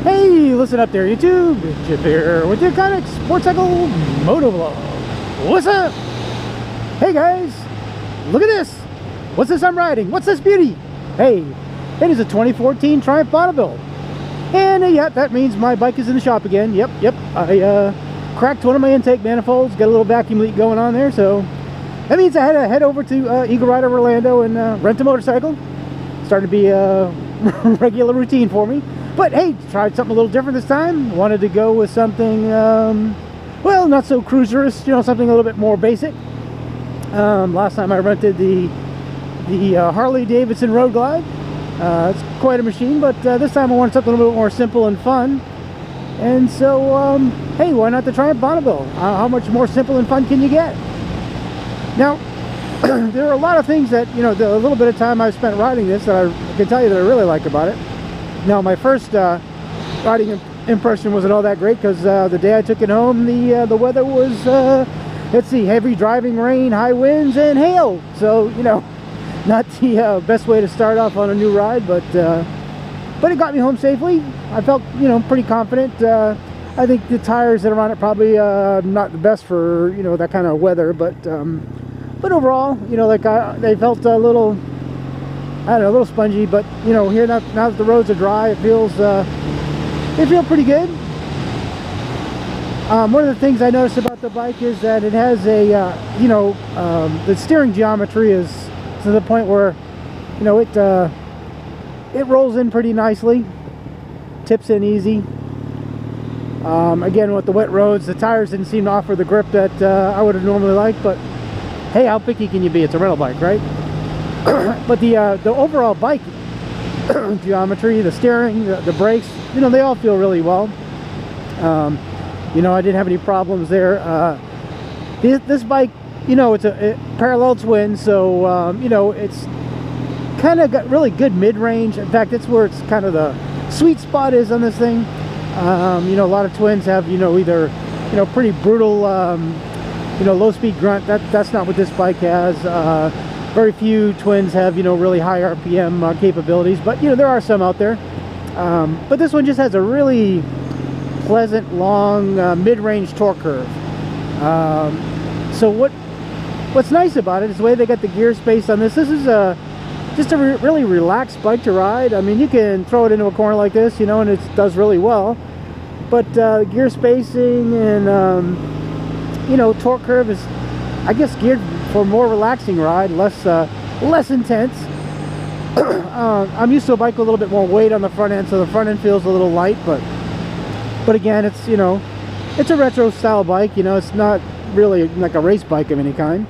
Hey, listen up there, YouTube. Chip here with your Ergonomics Sportcycle Motovlog. What's up? Hey guys, look at this. What's this I'm riding? What's this beauty? Hey, it is a 2014 Triumph Bonneville. And yeah, that means my bike is in the shop again. Yep. I cracked one of my intake manifolds, got a little vacuum leak going on there, so that means I had to head over to Eaglerider Orlando and rent a motorcycle. Starting to be a regular routine for me. But hey, tried something a little different this time. Wanted to go with something, well, not so cruiserous, you know, something a little bit more basic. Last time I rented the Harley Davidson Road Glide. It's quite a machine, but this time I wanted something a little bit more simple and fun. And so, hey, why not the Triumph Bonneville? How much more simple and fun can you get? Now, there are a lot of things that, you know, the little bit of time I've spent riding this that I can tell you that I really like about it. Now, my first riding impression wasn't all that great because the day I took it home, the weather was, let's see, heavy driving rain, high winds, and hail. So, you know, not the best way to start off on a new ride, but it got me home safely. I felt, you know, pretty confident. I think the tires that are on it probably not the best for, you know, that kind of weather, but overall, you know, like they felt a little, I don't know, a little spongy, but you know, here now that the roads are dry, it feels they feel pretty good. One of the things I noticed about the bike is that it has a you know, the steering geometry is to the point where, you know, it rolls in pretty nicely, tips in easy. Again, with the wet roads, the tires didn't seem to offer the grip that I would have normally liked, but hey, how picky can you be? It's a rental bike, right? But the overall bike geometry, the steering, the brakes, you know, they all feel really well. You know, I didn't have any problems there. This bike, you know, it's a parallel twin, so you know, it's kind of got really good mid-range. In fact, it's where it's kind of the sweet spot is on this thing. You know, a lot of twins have, you know, either, you know, pretty brutal, you know, low-speed grunt. That's not what this bike has. Very few twins have, you know, really high RPM capabilities, but you know, there are some out there. But this one just has a really pleasant, long, mid-range torque curve. So what's nice about it is the way they got the gear space on this. This is just a really relaxed bike to ride. I mean, you can throw it into a corner like this, you know, and it does really well. But gear spacing and you know, torque curve is, I guess, geared for a more relaxing ride, less intense. I'm used to a bike with a little bit more weight on the front end, so the front end feels a little light, but again, it's, you know, it's a retro style bike, you know, it's not really like a race bike of any kind.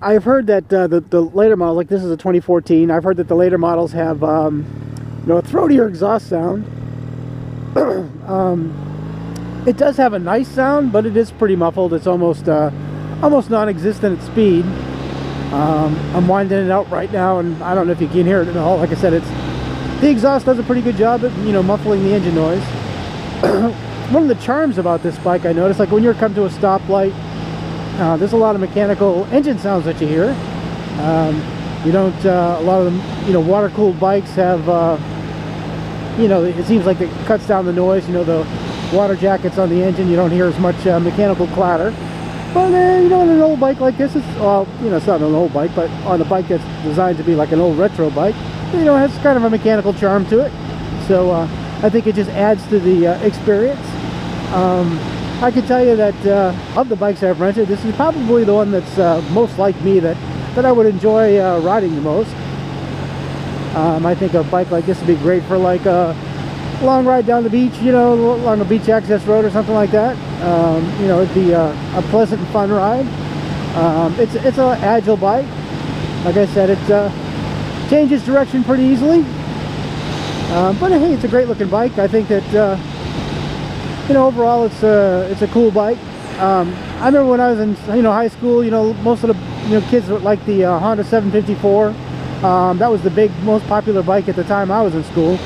I've heard that the later model, like this is a 2014, I've heard that the later models have you know, a throatier exhaust sound. It does have a nice sound, but it is pretty muffled. It's almost non-existent at speed. I'm winding it out right now, and I don't know if you can hear it at all. Like I said, the exhaust does a pretty good job at, you know, muffling the engine noise. One of the charms about this bike, I noticed, like when you're coming to a stoplight, there's a lot of mechanical engine sounds that you hear. You don't, a lot of them, you know, water-cooled bikes have, you know, it seems like it cuts down the noise, you know, the water jackets on the engine, you don't hear as much mechanical clatter. But you know, on an old bike like this, it's, well, you know, it's not an old bike, but on a bike that's designed to be like an old retro bike, you know, it has kind of a mechanical charm to it. So I think it just adds to the experience. I can tell you that of the bikes I've rented, this is probably the one that's most like me, that I would enjoy riding the most. I think a bike like this would be great for like a long ride down the beach, you know, along a beach access road or something like that. You know, it'd be a pleasant and fun ride. It's an agile bike. Like I said, it changes direction pretty easily. But hey, it's a great looking bike. I think that you know, overall it's a cool bike. I remember when I was in, you know, high school, you know, most of the, you know, kids would like the Honda 754. That was the most popular bike at the time I was in school.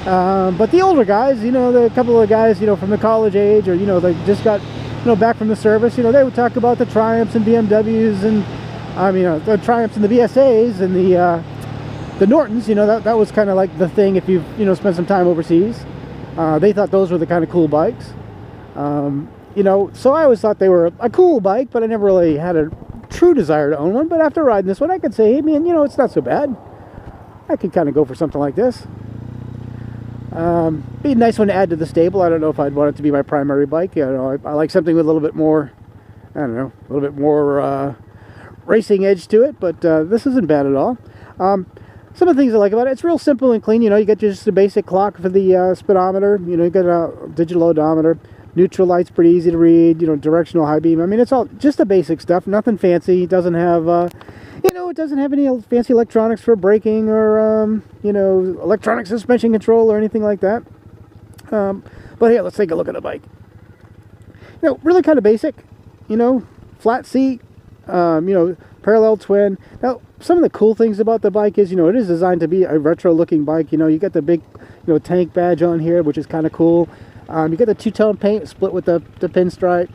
But the older guys, you know, the couple of guys, you know, from the college age, or, you know, they just got, you know, back from the service, you know, they would talk about the Triumphs and BMWs and, I mean, the Triumphs and the BSAs and the the Nortons, you know, that was kind of like the thing if you've, you know, spent some time overseas. They thought those were the kind of cool bikes. You know, so I always thought they were a cool bike, but I never really had a true desire to own one. But after riding this one, I could say, hey man, you know, it's not so bad. I could kind of go for something like this. Be a nice one to add to the stable. I don't know if I'd want it to be my primary bike. You know, I like something with a little bit more, I don't know, a little bit more racing edge to it. But this isn't bad at all. Some of the things I like about it, it's real simple and clean. You know, you get just a basic clock for the speedometer. You know, you got a digital odometer. Neutral light's pretty easy to read. You know, directional high beam. I mean, it's all just the basic stuff. Nothing fancy. It doesn't have, you know, it doesn't have any fancy electronics for braking or, you know, electronic suspension control or anything like that. But here, let's take a look at the bike. You know, really kind of basic. You know, flat seat. You know, parallel twin. Now, some of the cool things about the bike is, you know, it is designed to be a retro-looking bike. You know, you got the big, you know, tank badge on here, which is kind of cool. You get the two-tone paint split with the pinstripe.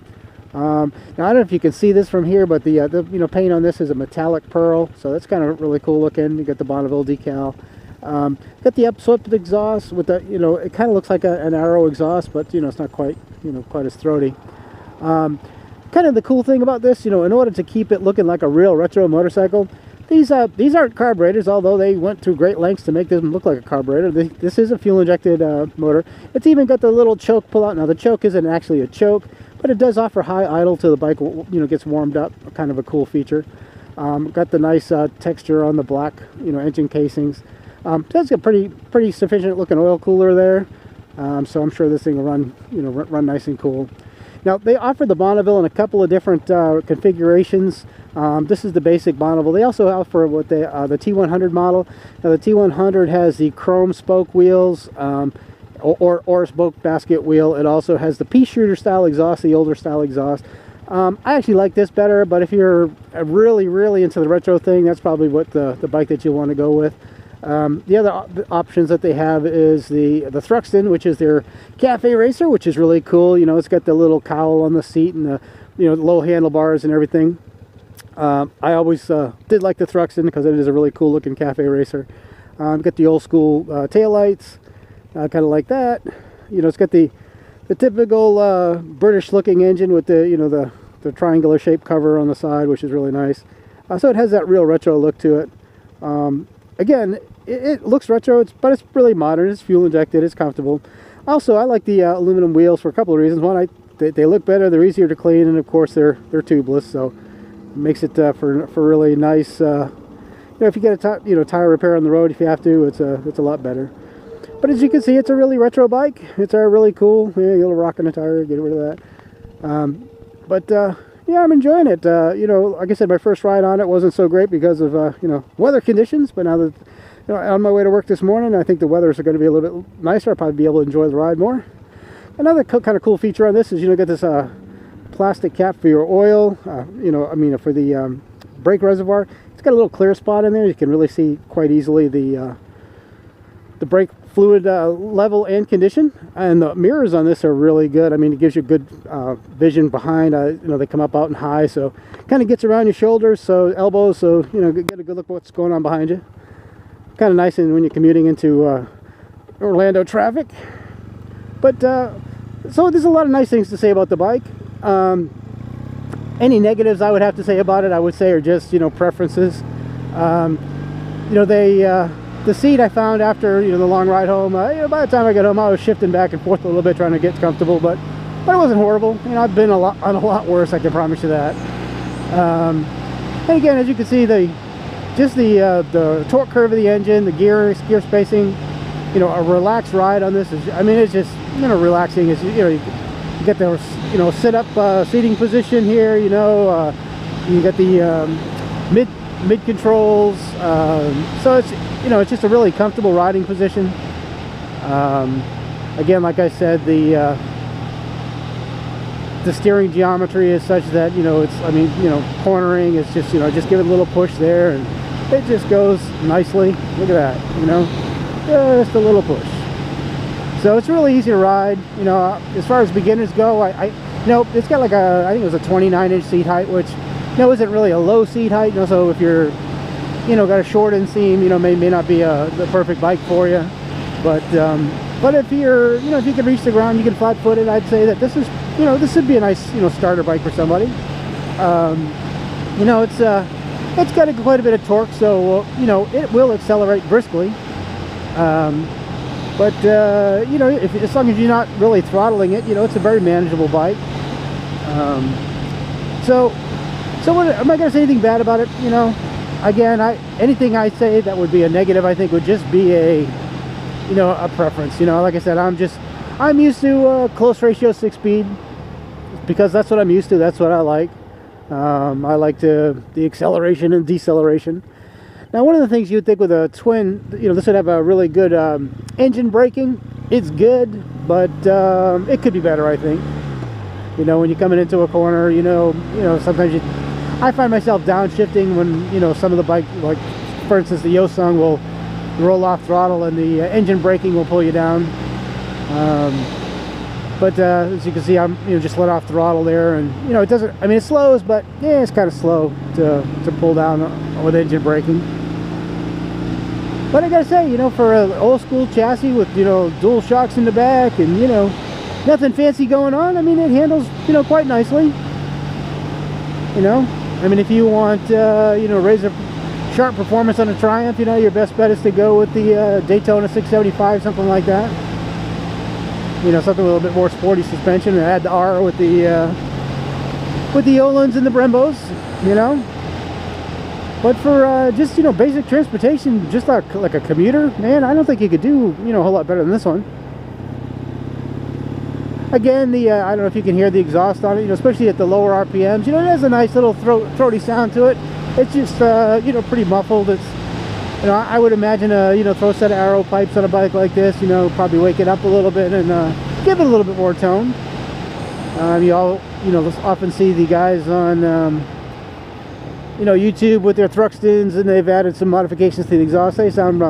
Now I don't know if you can see this from here, but the you know, paint on this is a metallic pearl, so that's kind of really cool looking. You got the Bonneville decal. Got the upswept exhaust with the, you know, it kind of looks like an Arrow exhaust, but you know, it's not quite, you know, quite as throaty. Kind of the cool thing about this, you know, in order to keep it looking like a real retro motorcycle, these aren't carburetors, although they went to great lengths to make them look like a carburetor. This is a fuel-injected motor. It's even got the little choke pull-out. Now, the choke isn't actually a choke, but it does offer high idle till the bike, you know, gets warmed up. Kind of a cool feature. Got the nice texture on the black, you know, engine casings. That's a pretty sufficient-looking oil cooler there. So I'm sure this thing will run, you know, run nice and cool. Now, they offer the Bonneville in a couple of different configurations. This is the basic Bonneville. They also offer what the T100 model. Now, the T100 has the chrome spoke wheels or spoke basket wheel. It also has the pea shooter style exhaust, the older style exhaust. I actually like this better, but if you're really into the retro thing, that's probably what the bike that you want to go with. The other options that they have is the Thruxton, which is their cafe racer, which is really cool. You know, it's got the little cowl on the seat and the, you know, low handlebars and everything. I always did like the Thruxton because it is a really cool looking cafe racer. Got the old school taillights, kind of like that. You know, it's got the typical British looking engine with the, you know, the triangular shaped cover on the side, which is really nice. So it has that real retro look to it. Again, it looks retro, but it's really modern. It's fuel injected. It's comfortable. Also, I like the aluminum wheels for a couple of reasons. One, they look better. They're easier to clean, and of course, they're tubeless, so it makes it for really nice. You know, if you get a tire repair on the road, if you have to, it's a lot better. But as you can see, it's a really retro bike. It's really cool. Yeah, you'll rock on a tire, get rid of that. Yeah, I'm enjoying it. You know, like I said, my first ride on it wasn't so great because of, you know, weather conditions. But now that, you know, on my way to work this morning, I think the weathers are going to be a little bit nicer. I'll probably be able to enjoy the ride more. Another kind of cool feature on this is, you know, get this plastic cap for your oil. You know, I mean, for the brake reservoir. It's got a little clear spot in there. You can really see quite easily the brake fluid level and condition, and the mirrors on this are really good. I mean, it gives you good vision behind. You know, they come up out and high, so kind of gets around your shoulders, so elbows, so you know, get a good look at what's going on behind you. Kind of nice when you're commuting into Orlando traffic. But so there's a lot of nice things to say about the bike. Any negatives I would have to say about it, I would say, are just, you know, preferences. You know, the seat I found after, you know, the long ride home, you know, by the time I got home, I was shifting back and forth a little bit trying to get comfortable, but it wasn't horrible. You know, I've been on a lot worse, I can promise you that. And again, as you can see, the torque curve of the engine, the gear spacing, you know, a relaxed ride on this is, I mean, it's just, you know, relaxing. Is, you know, you get the, you know, sit up seating position here. You know, you get the mid controls. So it's, you know, it's just a really comfortable riding position. Again, like I said, the steering geometry is such that, you know, it's, I mean, you know, cornering is just, you know, just give it a little push there and it just goes nicely. Look at that, you know, just a little push. So it's really easy to ride. You know, as far as beginners go, you know, it's got like I think it was a 29-inch seat height, which, you know, isn't really a low seat height. You know, so if you're, you know, got a short inseam, you know, may not be the perfect bike for you. But if you're, you know, if you can reach the ground, you can flat foot it, I'd say that this is, you know, this would be a nice, you know, starter bike for somebody. You know, it's got quite a bit of torque, so you know, it will accelerate briskly. But you know, as long as you're not really throttling it, you know, it's a very manageable bike. So what, am I going to say anything bad about it? You know, again, anything I say that would be a negative, I think would just be a, you know, a preference. You know, like I said, I'm used to close ratio 6-speed because that's what I'm used to. That's what I like. I like the acceleration and deceleration. Now, one of the things you'd think with a twin, you know, this would have a really good engine braking. It's good, but it could be better, I think. You know, when you're coming into a corner, you know, sometimes I find myself downshifting when, you know, some of the bike, like for instance, the Yosung will roll off throttle and the engine braking will pull you down. But as you can see, I'm, you know, just let off throttle there, and you know, it doesn't. I mean, it slows, but yeah, it's kind of slow to pull down with engine braking. But I gotta say, you know, for an old school chassis with, you know, dual shocks in the back and, you know, nothing fancy going on, I mean, it handles, you know, quite nicely. You know, I mean, if you want, you know, razor sharp performance on a Triumph, you know, your best bet is to go with the Daytona 675, something like that. You know, something with a little bit more sporty suspension, and add the R with the Olands and the Brembos, you know. But for just, you know, basic transportation, just like a commuter, man, I don't think you could do, you know, a whole lot better than this one. Again, I don't know if you can hear the exhaust on it, you know, especially at the lower RPMs. You know, it has a nice little throaty sound to it. It's just, you know, pretty muffled. It's, you know, I would imagine, you know, throw a set of arrow pipes on a bike like this, you know, probably wake it up a little bit and give it a little bit more tone. You know, often see the guys on, you know, YouTube with their Thruxtons, and they've added some modifications to the exhaust. They sound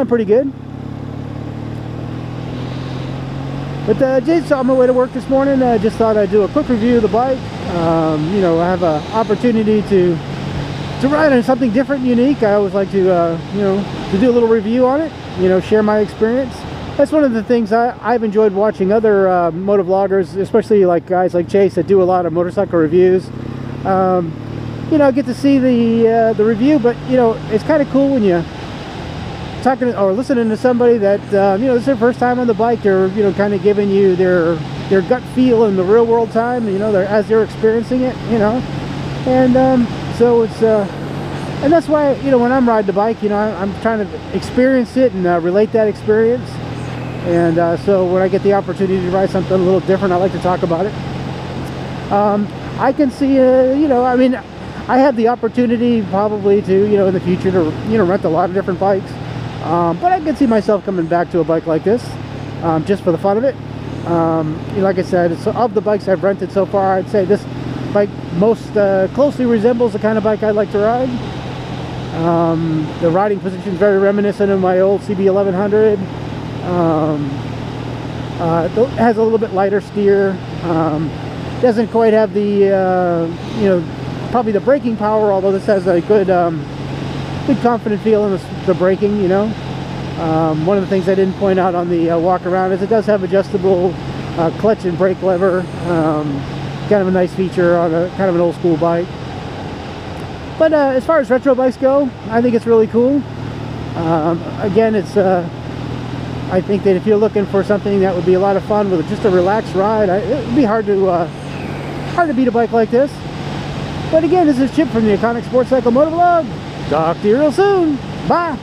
pretty good. But just on my way to work this morning, I just thought I'd do a quick review of the bike. You know, I have an opportunity to ride on something different and unique. I always like to, you know, to do a little review on it, you know, share my experience. That's one of the things I've enjoyed watching other motovloggers, especially like guys like Chase that do a lot of motorcycle reviews. You know, I get to see the review, but, you know, it's kind of cool when you talking or listening to somebody that, you know, this is their first time on the bike. They're, you know, kind of giving you their gut feel in the real world time, you know, as they're experiencing it, you know. And so it's and that's why, you know, when I'm riding the bike, you know, I'm trying to experience it and relate that experience. And so when I get the opportunity to ride something a little different, I like to talk about it. I can see, you know, I mean, I have the opportunity probably to, you know, in the future to, you know, rent a lot of different bikes. But I can see myself coming back to a bike like this, just for the fun of it. You know, like I said, so of the bikes I've rented so far, I'd say this bike most closely resembles the kind of bike I like to ride. The riding position is very reminiscent of my old CB 1100. It has a little bit lighter steer. Doesn't quite have the, you know, probably the braking power, although this has a good confident feel in the braking, you know. One of the things I didn't point out on the walk around is it does have adjustable clutch and brake lever. Kind of a nice feature on a kind of an old school bike. But as far as retro bikes go, I think it's really cool. Again, it's I think that if you're looking for something that would be a lot of fun with just a relaxed ride, it would be hard to beat a bike like this. But again, this is Chip from the Iconic Sports Cycle Motovlog. Talk to you real soon. Bye.